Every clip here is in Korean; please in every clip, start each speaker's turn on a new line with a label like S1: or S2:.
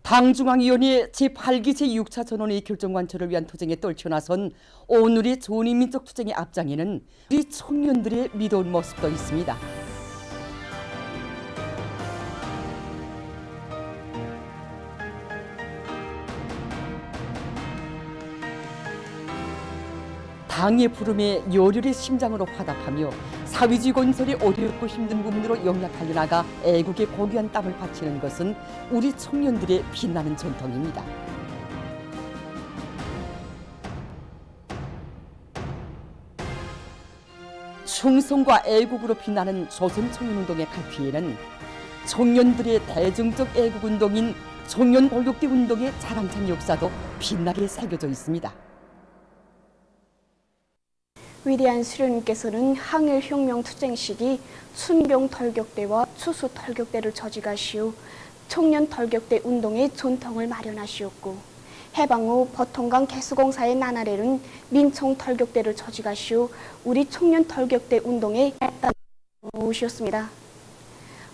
S1: 당중앙위원회 제8기 제6차 전원의 결정 완초를 위한 투쟁에 떨쳐나선 오늘의 조니민족 투쟁의 앞장에는 우리 청년들의 미도운 모습도 있습니다. 당의 부름에 열혈의 심장으로 화답하며 사회주의 건설의 어렵고 힘든 부분으로 영약하려 나가 애국의 고귀한 땀을 바치는 것은 우리 청년들의 빛나는 전통입니다. 충성과 애국으로 빛나는 조선청년운동의 갈피에는 청년들의 대중적 애국운동인 청년돌격대 운동의 자랑찬 역사도 빛나게 새겨져 있습니다.
S2: 위대한 수령님께서는 항일혁명 투쟁 시기 순병돌격대와 추수돌격대를 저지하시오 청년돌격대 운동의 전통을 마련하시었고, 해방 후 버통강 개수공사의 나날에는 민청돌격대를 저지하시오 우리 청년돌격대 운동의 발단을 모으셨습니다.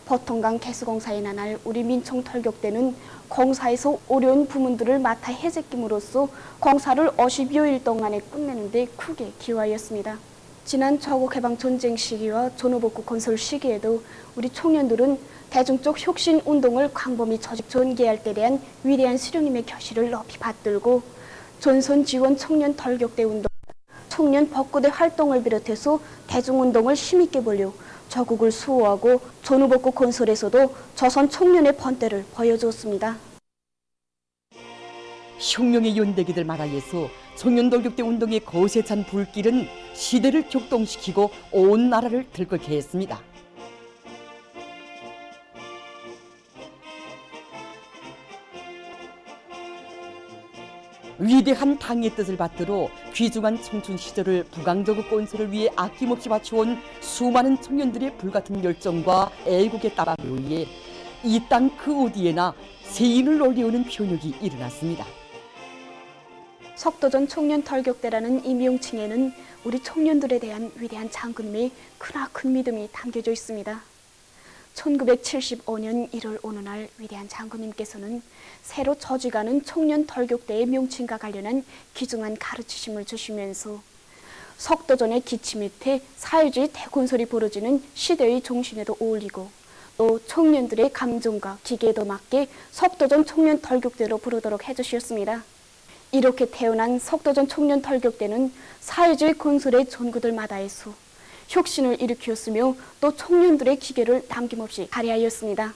S2: 버통강 개수공사의 나날 우리 민청돌격대는 공사에서 어려운 부문들을 맡아 해제김으로써 공사를 50여일 동안에 끝내는 데 크게 기여하였습니다. 지난 조국해방 전쟁 시기와 전후복구 건설 시기에도 우리 청년들은 대중적 혁신운동을 광범위 조직 전개할 때 대한 위대한 수령님의 결실을 높이 받들고 전선지원 청년 돌격대 운동, 청년 복구대 활동을 비롯해서 대중운동을 힘있게 벌려 조국을 수호하고 전후복구 건설에서도 조선 청년의 번대를 보여주었습니다.
S1: 혁명의 연대기들 마다에서 청년돌격대 운동의 거세찬 불길은 시대를 격동시키고 온 나라를 들끓게 했습니다. 위대한 당의 뜻을 받들어 귀중한 청춘 시절을 부강저급 건설을 위해 아낌없이 바쳐온 수많은 청년들의 불같은 열정과 애국의 따박에 의해 이 땅 그 어디에나 세인을 올려오는 변혁이 일어났습니다.
S2: 석도전 청년돌격대라는 이 명칭에는 우리 청년들에 대한 위대한 장군님의 크나큰 믿음이 담겨져 있습니다. 1975년 1월 어느 날 위대한 장군님께서는 새로 조직하는 청년돌격대의 명칭과 관련한 귀중한 가르치심을 주시면서 석도전의 기치 밑에 사회주의 대건설이 벌어지는 시대의 정신에도 어울리고 또 청년들의 감정과 기계에도 맞게 석도전 청년돌격대로 부르도록 해주셨습니다. 이렇게 태어난 석도전 청년돌격대는 사회주의 건설의 전구들마다에서 혁신을 일으켰으며 또 청년들의 기계를 남김없이 발휘하였습니다.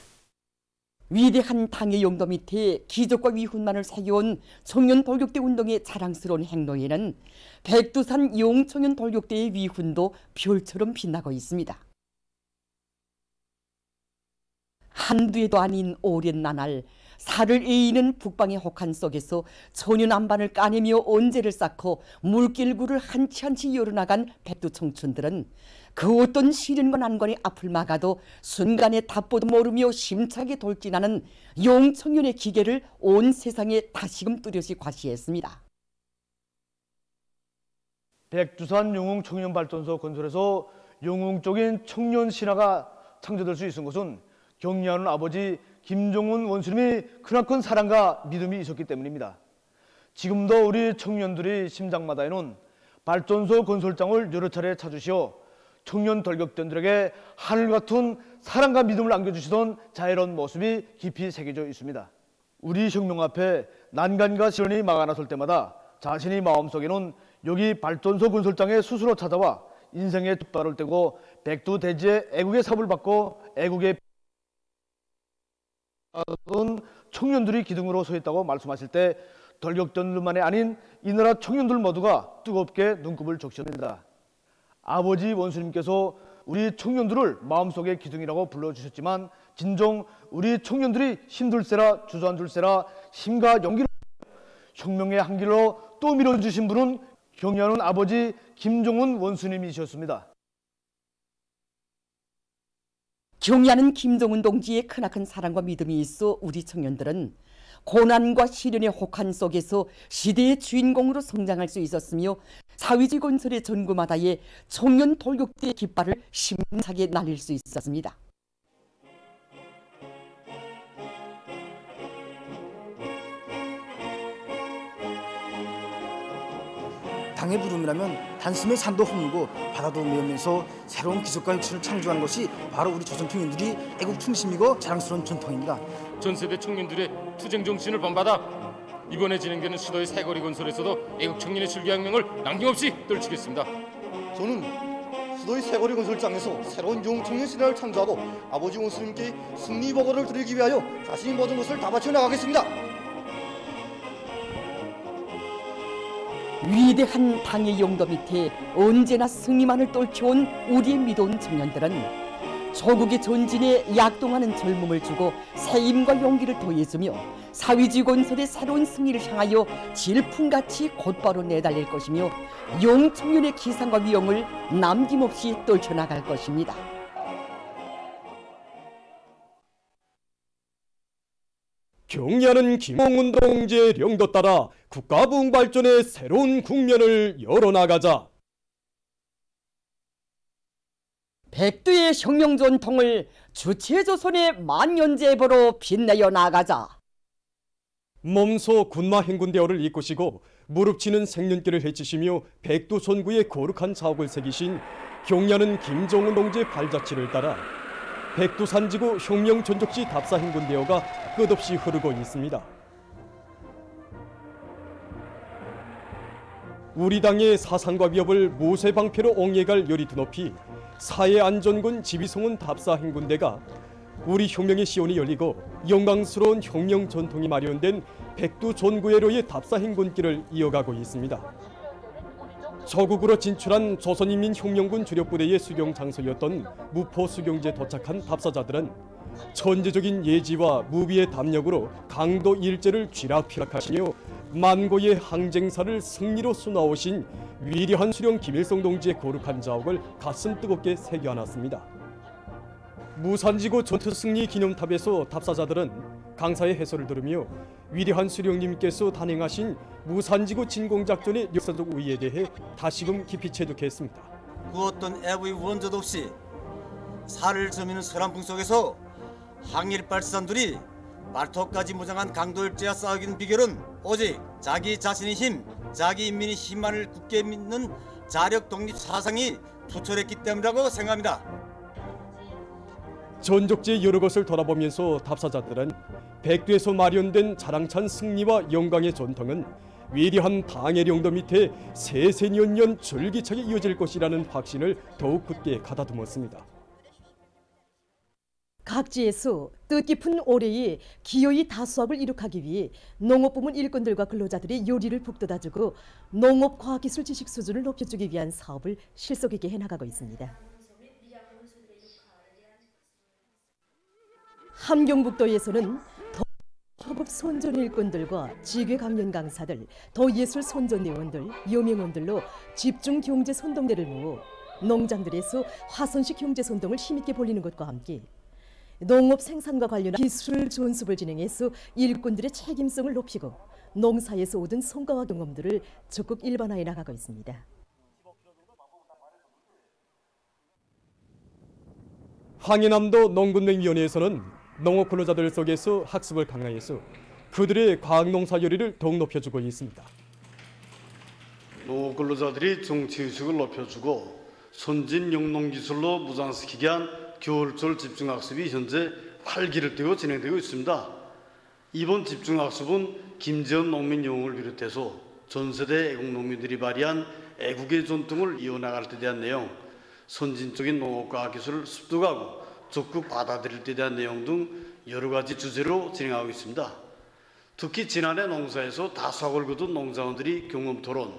S1: 위대한 당의 용도 밑에 기적과 위훈만을 새겨온 청년돌격대 운동의 자랑스러운 행로에는 백두산 용청년돌격대의 위훈도 별처럼 빛나고 있습니다. 한두에도 아닌 오랜 나날 살을 에이는 북방의 혹한 속에서 천연 안반을 까내며 언제를 쌓고 물길구를 한치 열어나간 백두 청춘들은 그 어떤 시련과 난관의 앞을 막아도 순간에 답보도 모르며 심차게 돌진하는 용청년의 기계를 온 세상에 다시금 뚜렷이 과시했습니다.
S3: 백두산 영웅청년발전소 건설에서 영웅적인 청년 신화가 창조될 수 있은 것은 경리하는 아버지 김종훈 원수님이 크나큰 사랑과 믿음이 있었기 때문입니다. 지금도 우리 청년들이 심장마다에는 발전소 건설장을 여러 차례 찾으시어 청년 돌격대들에게 하늘같은 사랑과 믿음을 안겨주시던 자애로운 모습이 깊이 새겨져 있습니다. 우리 혁명 앞에 난간과 시련이 막아나설 때마다 자신의 마음속에는 여기 발전소 건설장에 스스로 찾아와 인생의 뚝발을 떼고 백두대지의 애국의 삽을 받고 애국의 청년들이 기둥으로 서 있다고 말씀하실 때 돌격대들만이 아닌 이 나라 청년들 모두가 뜨겁게 눈곱을 적셨습니다. 아버지 원수님께서 우리 청년들을 마음속의 기둥이라고 불러주셨지만 진정 우리 청년들이 힘들세라 주저앉을세라 힘과 용기를 혁명의 한 길로 또 밀어주신 분은 경리하는 아버지 김종훈 원수님이셨습니다.
S1: 경리하는 김종훈 동지의 크나큰 사랑과 믿음이 있어 우리 청년들은 고난과 시련의 혹한 속에서 시대의 주인공으로 성장할 수 있었으며 사회주의 건설의 전구마다의 청년 돌격대의 깃발을 심차게 날릴 수 있었습니다.
S4: 당의 부름이라면 단숨에 산도 허물고 바다도 메우면서 새로운 기술과 혁신을 창조하는 것이 바로 우리 조선 청년들이 애국 중심이고 자랑스러운 전통입니다.
S5: 전 세대 청년들의 투쟁 정신을 본받아 이번에 진행되는 수도의 새거리 건설에서도 애국 청년의 줄기혁명을 남김없이 떨치겠습니다.
S6: 저는 수도의 새거리 건설장에서 새로운 영웅 청년 신화를 창조하고 아버지 원수님께 승리 보고를 드리기 위하여 자신이 모든 것을 다 바쳐 나가겠습니다.
S1: 위대한 당의 용도 밑에 언제나 승리만을 떨쳐온 우리의 믿어온 청년들은 조국의 전진에 약동하는 젊음을 주고 새 힘과 용기를 더해주며 사회주의 건설의 새로운 승리를 향하여 질풍같이 곧바로 내달릴 것이며 용청년의 기상과 위용을 남김없이 떨쳐나갈 것입니다.
S7: 경야는 김홍은 동지의 령도 따라 국가 부흥 발전의 새로운 국면을 열어나가자.
S1: 백두의 혁명 전통을 주체조선의 만년제보로 빛내어 나가자.
S7: 몸소 군마 행군대어를 이끄시고 무릎치는 생년길을 헤치시며 백두 선구의 거룩한 자옥을 새기신 경야는 김정은 동지의 발자취를 따라 백두산지구 혁명 전적지 답사 행군대어가 끝없이 흐르고 있습니다. 우리 당의 사상과 위협을 모세방패로 옹해갈 열이 드높이 사해안전군 지휘송은 답사 행군대가 우리 혁명의 시온이 열리고 영광스러운 혁명 전통이 마련된 백두 전구회로의 답사 행군길을 이어가고 있습니다. 저국으로 진출한 조선인민혁명군 주력부대의 수경 장소였던 무포 수경지에 도착한 답사자들은 천재적인 예지와 무비의 담력으로 강도 일제를 쥐락펴락하시며 만고의 항쟁사를 승리로 수나오신 위대한 수령 김일성 동지의 거룩한 자옥을 가슴 뜨겁게 새겨안았습니다. 무산지구 전투승리 기념탑에서 답사자들은 강사의 해설을 들으며 위대한 수령님께서 단행하신 무산지구 진공작전의 역사적 우위에 대해 다시금 깊이 체득했습니다.
S8: 그 어떤 애부의 원조도 없이 살을 저미는 서란풍 속에서 항일발사단들이 말토까지 무장한 강도일제와 싸우기는 비결은 오직 자기 자신의 힘, 자기 인민의 힘만을 굳게 믿는 자력 독립 사상이 투철했기 때문이라고 생각합니다.
S7: 전적지의 여러 것을 돌아보면서 답사자들은 백두에서 마련된 자랑찬 승리와 영광의 전통은 위대한 당의 령도 밑에 세세년년 줄기차게 이어질 것이라는 확신을 더욱 굳게 가다듬었습니다.
S1: 각지에서 뜻깊은 올해에 기어이 다수학을 이룩하기 위해 농업부문 일꾼들과 근로자들이 요리를 북돋아주고 농업과학기술 지식 수준을 높여주기 위한 사업을 실속 있게 해나가고 있습니다. 함경북도에서는 더협업 선전 일꾼들과 지괴 강연 강사들, 더예술 선전 대원들, 여명원들로 집중 경제 선동대를 모아 농장들에서 화선식 경제 선동을 힘있게 벌이는 것과 함께 농업 생산과 관련한 기술 존습을 진행해서 일꾼들의 책임성을 높이고 농사에서 얻은 성과와 경험들을 적극 일반화해 나가고 있습니다.
S7: 항해남도 농군맹위원회에서는 농업 근로자들 속에서 학습을 강화해서 그들의 과학농사 열의를 더욱 높여주고 있습니다.
S9: 농업 근로자들이 정치의식을 높여주고 선진 영농기술로 무장시키기 위한 겨울철 집중학습이 현재 활기를 띠고 진행되고 있습니다. 이번 집중학습은 김재원 농민영웅을 비롯해서 전세대 애국농민들이 발휘한 애국의 전통을 이어나갈 데 대한 내용, 선진적인 농업과학기술을 습득하고 적극 받아들일 데 대한 내용 등 여러 가지 주제로 진행하고 있습니다. 특히 지난해 농사에서 다수학을 거둔 농장원들이 경험토론,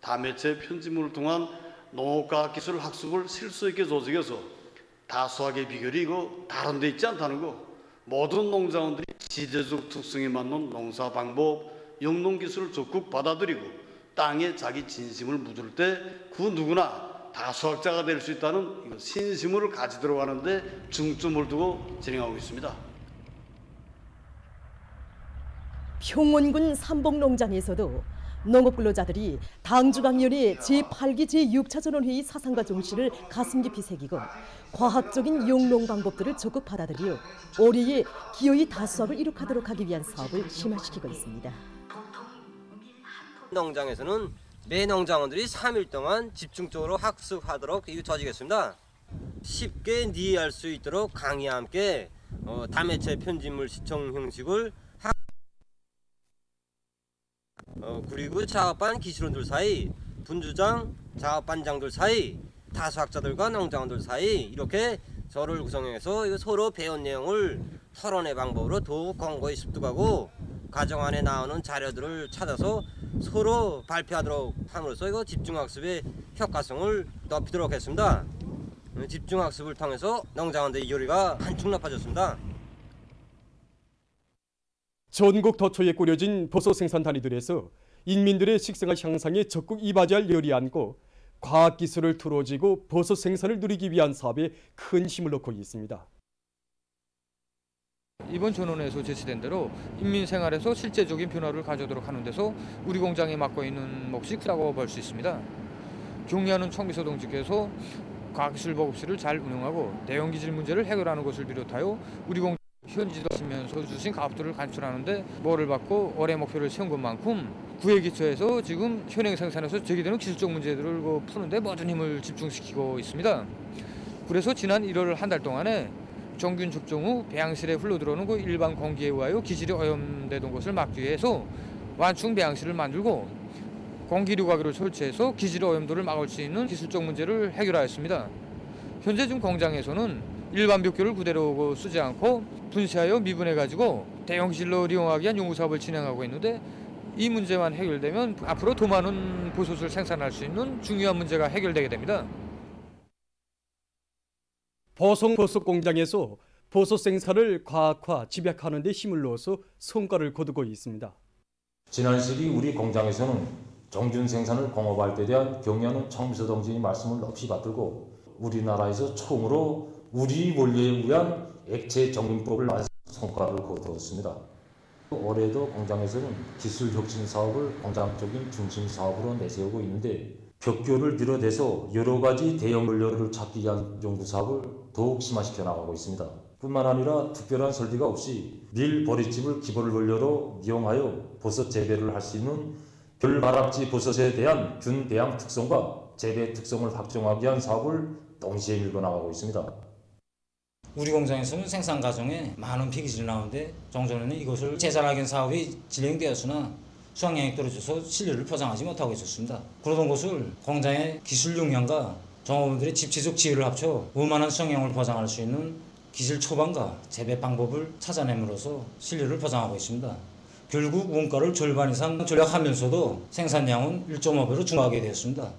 S9: 다매체 편집물을 통한 농업과학기술 학습을 실수 있게 조직해서 다수학의 비결이 이거 다른 데 있지 않다는 거, 모든 농장원들이 지대적 특성에 맞는 농사 방법, 영농기술을 적극 받아들이고 땅에 자기 진심을 묻을 때 그 누구나 다수학자가 될 수 있다는 신심을 가지도록 하는데 중점을 두고 진행하고 있습니다.
S1: 평원군 삼봉농장에서도 농업근로자들이 당주강연의 제8기 제6차 전원회의 사상과 정신을 가슴 깊이 새기고 과학적인 영농 방법들을 적극 받아들여 올해에 기어이 다수학을 이룩하도록 하기 위한 사업을 심화시키고 있습니다.
S8: 농장에서는
S10: 매 농장원들이 3일 동안 집중적으로 학습하도록 저지겠습니다. 쉽게 이해할 수 있도록 강의와 함께 다매체 편집물 시청 형식을 그리고 작업반 기술원들 사이, 분주장, 작업반장들 사이, 다수학자들과 농장원들 사이 이렇게 저를 구성해서 서로 배운 내용을 토론의 방법으로 더욱 공고히 습득하고 과정 안에 나오는 자료들을 찾아서 서로 발표하도록 함으로써 이거 집중학습의 효과성을 높이도록 했습니다. 집중학습을 통해서 농장원들의 이효리가 한층 높아졌습니다.
S7: 전국 도처에 꾸려진 버섯 생산 단위들에서 인민들의 식생활 향상에 적극 이바지할 열이 안고 과학기술을 두루지고 버섯 생산을 누리기 위한 사업에 큰 힘을 넣고 있습니다.
S11: 이번 전원에서 제시된 대로 인민 생활에서 실제적인 변화를 가져오도록 하는 데서 우리 공장이 맡고 있는 몫이 크다고 볼 수 있습니다. 경리하는 청비서 동지께서 과학기술 보급실을 잘 운영하고 대형기질 문제를 해결하는 것을 비롯하여 우리 공장 현지도 하시면서 주신 가업들을 간출하는데 뭐를 받고 올해 목표를 세운 것만큼 구에 기초해서 지금 현행 생산에서 제기되는 기술적 문제들을 푸는데 모든 힘을 집중시키고 있습니다. 그래서 지난 1월 한 달 동안에 정균 접종 후 배양실에 흘러들어오는 일반 공기에 의하여 기질이 오염되던 것을 막기 위해서 완충 배양실을 만들고 공기류과기를 설치해서 기질 오염도를 막을 수 있는 기술적 문제를 해결하였습니다. 현재 지금 공장에서는 일반 벽교를 그대로 쓰지 않고 분쇄하여 미분해가지고 대형 기질로 이용하기 위한 연구사업을 진행하고 있는데 이 문제만 해결되면 앞으로 더 많은 버섯을 생산할 수 있는 중요한 문제가 해결되게 됩니다.
S7: 보성 버섯 공장에서 버섯 생산을 과학화, 집약하는 데 힘을 넣어서 성과를 거두고 있습니다.
S12: 지난 시기 우리 공장에서는 정균 생산을 공업할 때 대한 경의하는 청비서 동지의 말씀을 없이 받들고 우리나라에서 처음으로 우리 원리에 의한 액체 정균법을 만든 성과를 거두었습니다. 올해도 공장에서는 기술 혁신 사업을 공장적인 중심 사업으로 내세우고 있는데 벽교를 비롯해서 여러 가지 대형 원료를 찾기 위한 연구 사업을 더욱 심화시켜 나가고 있습니다. 뿐만 아니라 특별한 설비가 없이 밀 보리집을 기본 원료로 이용하여 버섯 재배를 할 수 있는 별바람지 버섯에 대한 균 배양 특성과 재배 특성을 확정하기 위한 사업을 동시에 밀고 나가고 있습니다.
S13: 우리 공장에서는 생산 과정에 많은 폐기질이 나오는데 종전에는 이것을 재산하기 사업이 진행되었으나 수확량이 떨어져서 신뢰를 포장하지 못하고 있었습니다. 그러던 것을 공장의 기술 역량과 종업원들의 집체적 지혜를 합쳐 원만한 수확량을 보장할 수 있는 기술 초반과 재배 방법을 찾아냄으로써 신뢰를 보장하고 있습니다. 결국 원가를 절반 이상 절약하면서도 생산량은 1.5배로 증가하게 되었습니다.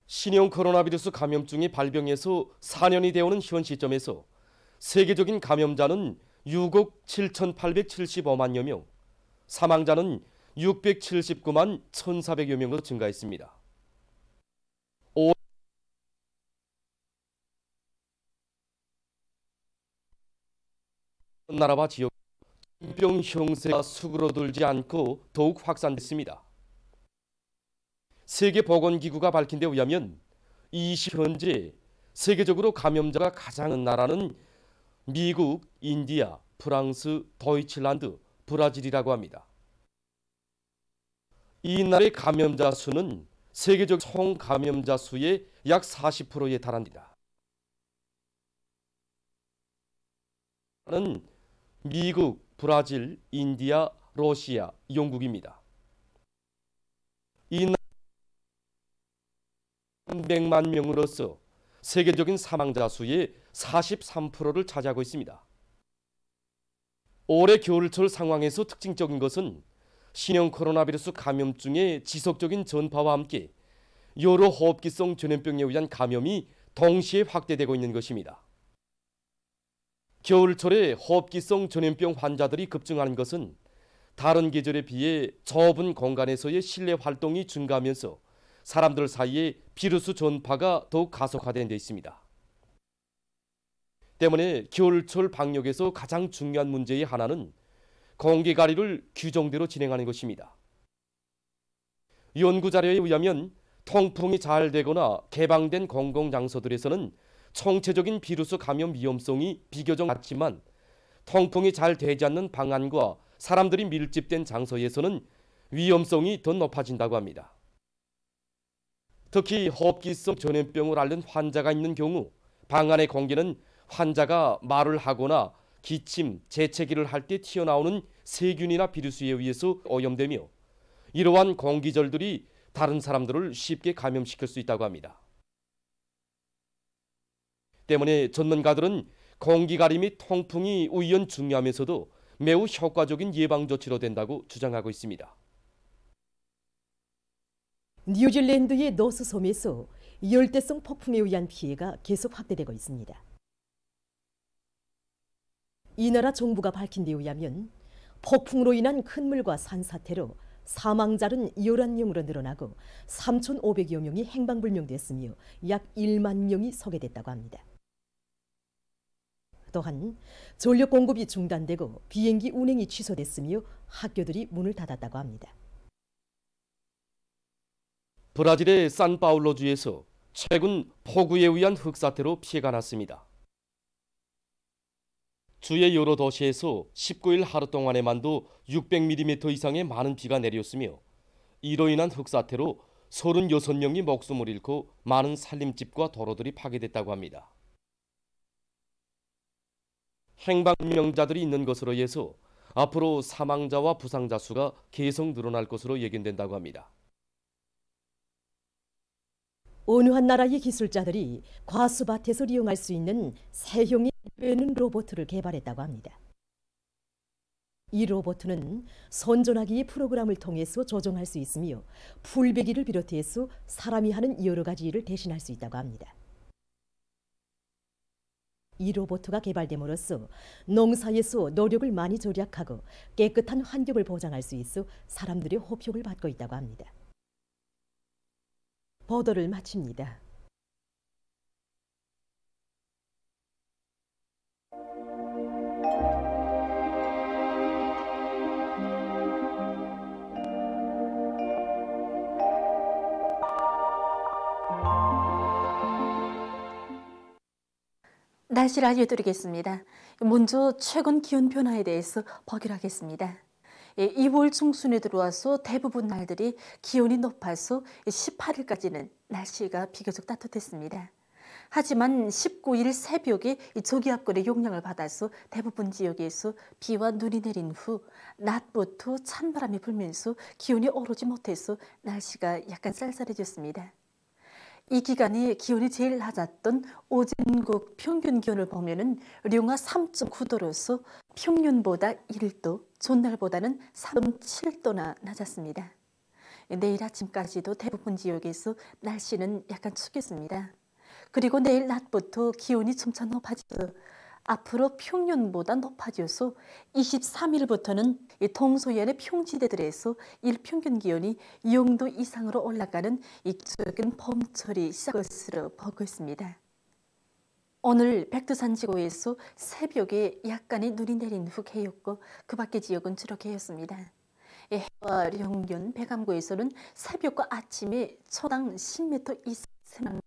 S5: 신형 코로나 바이러스 감염증이 발병해서 4년이 되어오는 현 시점에서 세계적인 감염자는 6억 7,875만여 명, 사망자는 679만 1,400여 명으로 증가했습니다. 나라와 지역 병 형세가 수그러들지 않고 더욱 확산됐습니다. 세계보건기구가 밝힌 데 의하면 현재 세계적으로 감염자가 가장 많은 나라는 미국, 인디아, 프랑스, 도이칠란드, 브라질이라고 합니다. 이 나라의 감염자 수는 세계적 총 감염자 수의 약 40%에 달합니다. 는 미국, 브라질, 인디아, 러시아, 영국입니다. 이 300만 명으로서 세계적인 사망자 수의 43%를 차지하고 있습니다. 올해 겨울철 상황에서 특징적인 것은 신형 코로나 바이러스 감염증의 지속적인 전파와 함께 여러 호흡기성 전염병에 의한 감염이 동시에 확대되고 있는 것입니다. 겨울철에 호흡기성 전염병 환자들이 급증하는 것은 다른 계절에 비해 좁은 공간에서의 실내 활동이 증가하면서 사람들 사이에 비루스 전파가 더욱 가속화된 데 있습니다. 때문에 겨울철 방역에서 가장 중요한 문제의 하나는 공기관리를 규정대로 진행하는 것입니다. 연구자료에 의하면 통풍이 잘 되거나 개방된 공공장소들에서는 총체적인 비루스 감염 위험성이 비교적 낮지만 통풍이 잘 되지 않는 방안과 사람들이 밀집된 장소에서는 위험성이 더 높아진다고 합니다. 특히 호흡기성 전염병을 앓는 환자가 있는 경우 방 안의 공기는 환자가 말을 하거나 기침, 재채기를 할 때 튀어나오는 세균이나 비루스에 의해서 오염되며 이러한 공기절들이 다른 사람들을 쉽게 감염시킬 수 있다고 합니다. 때문에 전문가들은 공기가림 및 통풍이 우연 중요하면서도 매우 효과적인 예방조치로 된다고 주장하고 있습니다.
S14: 뉴질랜드의 노스 섬에서 열대성 폭풍에 의한 피해가 계속 확대되고 있습니다. 이 나라 정부가 밝힌 데 의하면 폭풍으로 인한 큰 물과 산사태로 사망자는 11명으로 늘어나고 3,500여 명이 행방불명됐으며 약 1만 명이 소개됐다고 합니다. 또한 전력 공급이 중단되고 비행기 운행이 취소됐으며 학교들이 문을 닫았다고 합니다.
S5: 브라질의 산파울로주에서 최근 폭우에 의한 흙사태로 피해가 났습니다. 주의 여러 도시에서 19일 하루 동안에만도 600mm 이상의 많은 비가 내렸으며 이로 인한 흙사태로 36명이 목숨을 잃고 많은 살림집과 도로들이 파괴됐다고 합니다. 행방불명자들이 있는 것으로 해서 앞으로 사망자와 부상자 수가 계속 늘어날 것으로 예견된다고 합니다.
S14: 어느 한 나라의 기술자들이 과수밭에서 이용할 수 있는 새형의 빼는 로봇을 개발했다고 합니다. 이 로봇은 선전하기의 프로그램을 통해서 조정할 수 있으며 풀베기를 비롯해서 사람이 하는 여러 가지 일을 대신할 수 있다고 합니다. 이 로봇가 개발됨으로써 농사에서 노력을 많이 절약하고 깨끗한 환경을 보장할 수 있어 사람들의 호평을 받고 있다고 합니다. 보도를 마칩니다.
S15: 날씨를 알려드리겠습니다. 먼저 최근 기온 변화에 대해서 보기로 하겠습니다. 2월 중순에 들어와서 대부분 날들이 기온이 높아서 18일까지는 날씨가 비교적 따뜻했습니다. 하지만 19일 새벽에 저기압권의 영향을 받아서 대부분 지역에서 비와 눈이 내린 후 낮부터 찬바람이 불면서 기온이 오르지 못해서 날씨가 약간 쌀쌀해졌습니다. 이 기간에 기온이 제일 낮았던 오전국 평균 기온을 보면은 룡화 3.9도로서 평년보다 1도, 전날보다는 3.7도나 낮았습니다. 내일 아침까지도 대부분 지역에서 날씨는 약간 춥겠습니다. 그리고 내일 낮부터 기온이 점차 높아져서 앞으로 평년보다 높아져서 23일부터는 동서해안의 평지대들에서 일평균 기온이 0도 이상으로 올라가는 이적인 봄철이 시작할 것으로 보고 있습니다. 오늘 백두산지구에서 새벽에 약간의 눈이 내린 후 개였고 그 밖의 지역은 주로 개였습니다. 해와 영균, 백암구에서는 새벽과 아침에 초당 10m 이상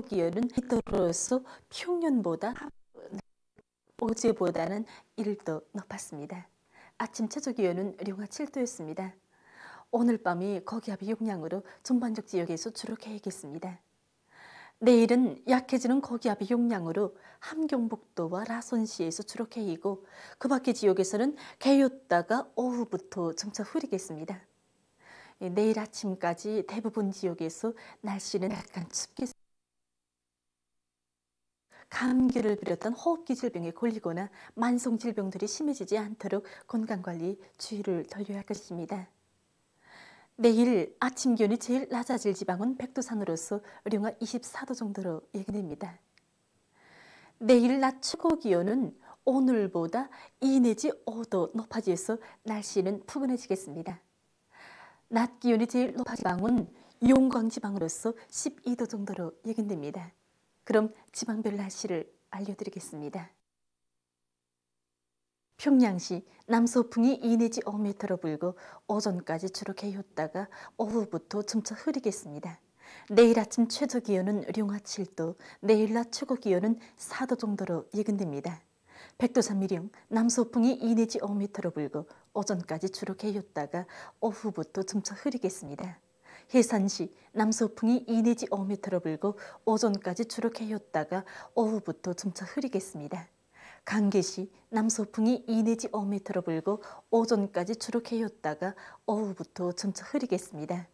S15: 기온은 이토로서 평년보다 어제보다는 1도 높았습니다. 아침 최저 기온은 룡화 7도였습니다. 오늘 밤이 고기압의 영향으로 전반적 지역에서 주로 개겠습니다. 내일은 약해지는 고기압의 영향으로 함경북도와 라손시에서 주로 개이고 그 밖의 지역에서는 개였다가 오후부터 점차 흐리겠습니다. 내일 아침까지 대부분 지역에서 날씨는 약간 춥겠습니다. 감기를 비롯한 호흡기 질병에 걸리거나 만성 질병들이 심해지지 않도록 건강관리 주의를 돌려야 할 것입니다. 내일 아침 기온이 제일 낮아질 지방은 백두산으로서 룡화 24도 정도로 예견됩니다. 내일 낮 최고 기온은 오늘보다 2 내지 5도 높아져서 날씨는 푸근해지겠습니다. 낮 기온이 제일 높은 지방은 용광 지방으로서 12도 정도로 예견됩니다. 그럼 지방별 날씨를 알려드리겠습니다. 평양시 남서풍이 2 내지 5m로 불고 오전까지 주로 개였다가 오후부터 점차 흐리겠습니다. 내일 아침 최저 기온은 영하 7도, 내일 낮 최고 기온은 4도 정도로 예견됩니다. 백두산 미령 남서풍이 2 내지 5m로 불고 오전까지 주로 개였다가 오후부터 점차 흐리겠습니다. 해산시 남서풍이 2 내지 5m로 불고 오전까지 주로 개였다가 오후부터 점차 흐리겠습니다. 강계시 남서풍이 2 내지 5m로 불고 오전까지 주로 개였다가 오후부터 점차 흐리겠습니다.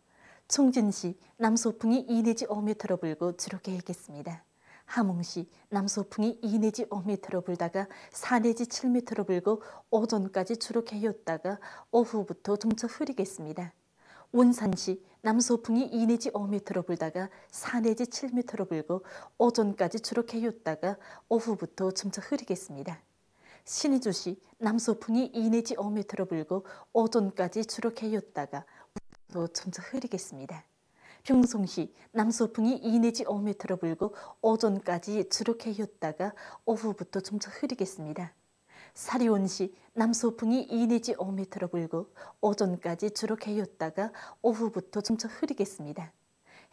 S15: 총진시 남서풍이 2 내지 5m로 불고 주로 개겠습니다. 함흥시 남서풍이 2 내지 5m로 불다가 4 내지 7m로 불고 오전까지 주로 개였다가 오후부터 점차 흐리겠습니다. 원산시 남서풍이 2 내지 5m로 불다가 4 내지 7m로 불고 오전까지 주로 개였다가 오후부터 점차 흐리겠습니다. 신의주시 남서풍이 2 내지 5m로 불고 오전까지 주로 개였다가 또 점차 흐리겠습니다. 평송시 남서풍이 2 내지 5m로 불고 오전까지 주로 개였다가 오후부터 점차 흐리겠습니다. 사리온시 남서풍이 2 내지 5m로 불고 오전까지 주로 개였다가 오후부터 점차 흐리겠습니다.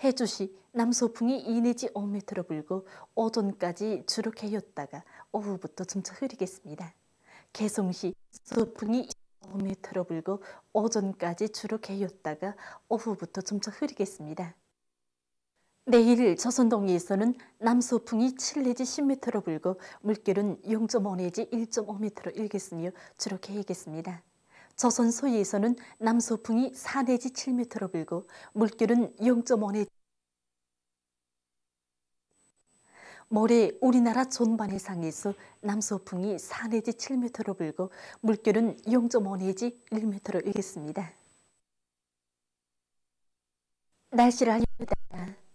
S15: 해주시 남서풍이 2 내지 5m로 불고 오전까지 주로 개였다가 오후부터 점차 흐리겠습니다. 개성시 서풍이 5m로 불고 오전까지 주로 개였다가 오후부터 점차 흐리겠습니다. 내일 조선동해에서는 남서풍이 7 내지 10m로 불고 물결은 0.5 내지 1.5m로 일겠으며 주로 개겠습니다. 조선 서해에서는 남서풍이 4 내지 7m로 불고 물결은 0.5 내지 모레 우리나라 존반 해상에서 남서풍이 4 내지 7m로 불고 물결은 0.5 내지 1m로 일겠습니다. 날씨를 알려드립니다.